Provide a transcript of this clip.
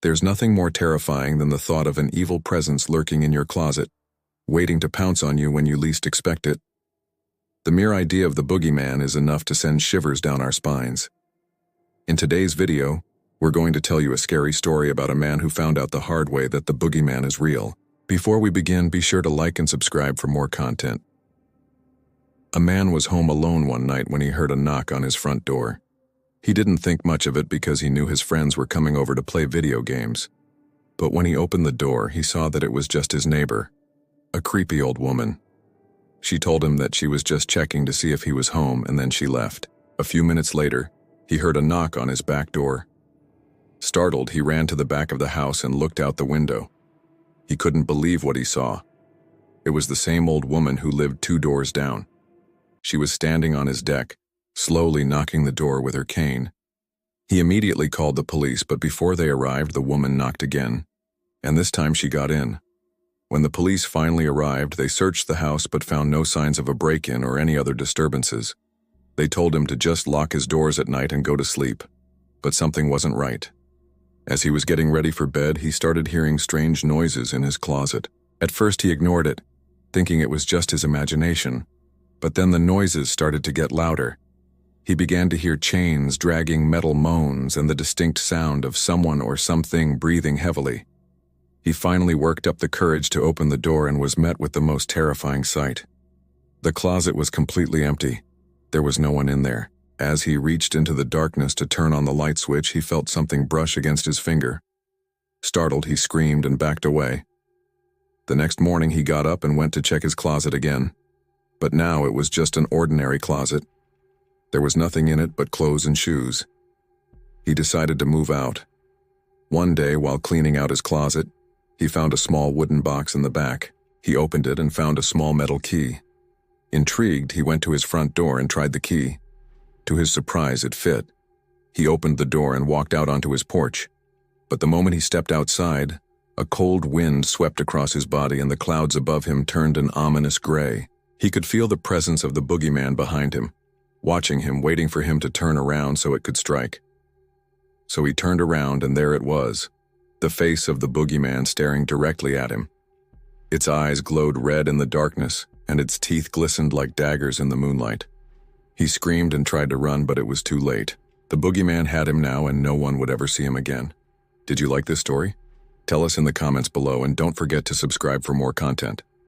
There's nothing more terrifying than the thought of an evil presence lurking in your closet, waiting to pounce on you when you least expect it. The mere idea of the boogeyman is enough to send shivers down our spines. In today's video, we're going to tell you a scary story about a man who found out the hard way that the boogeyman is real. Before we begin, be sure to like and subscribe for more content. A man was home alone one night when he heard a knock on his front door. He didn't think much of it because he knew his friends were coming over to play video games. But when he opened the door, he saw that it was just his neighbor, a creepy old woman. She told him that she was just checking to see if he was home, and then she left. A few minutes later, he heard a knock on his back door. Startled, he ran to the back of the house and looked out the window. He couldn't believe what he saw. It was the same old woman who lived 2 doors down. She was standing on his deck, slowly knocking the door with her cane. He immediately called the police, but before they arrived, the woman knocked again, and this time she got in. When the police finally arrived, they searched the house but found no signs of a break-in or any other disturbances. They told him to just lock his doors at night and go to sleep, but something wasn't right. As he was getting ready for bed, he started hearing strange noises in his closet. At first he ignored it, thinking it was just his imagination, but then the noises started to get louder. He began to hear chains dragging, metal moans, and the distinct sound of someone or something breathing heavily. He finally worked up the courage to open the door and was met with the most terrifying sight. The closet was completely empty. There was no one in there. As he reached into the darkness to turn on the light switch, he felt something brush against his finger. Startled, he screamed and backed away. The next morning, he got up and went to check his closet again. But now it was just an ordinary closet. There was nothing in it but clothes and shoes. He decided to move out. One day, while cleaning out his closet, he found a small wooden box in the back. He opened it and found a small metal key. Intrigued, he went to his front door and tried the key. To his surprise, it fit. He opened the door and walked out onto his porch. But the moment he stepped outside, a cold wind swept across his body and the clouds above him turned an ominous gray. He could feel the presence of the boogeyman behind him, watching him, waiting for him to turn around so it could strike. So he turned around, and there it was, the face of the boogeyman staring directly at him. Its eyes glowed red in the darkness, and its teeth glistened like daggers in the moonlight. He screamed and tried to run, but it was too late. The boogeyman had him now, and no one would ever see him again. Did you like this story? Tell us in the comments below, and don't forget to subscribe for more content.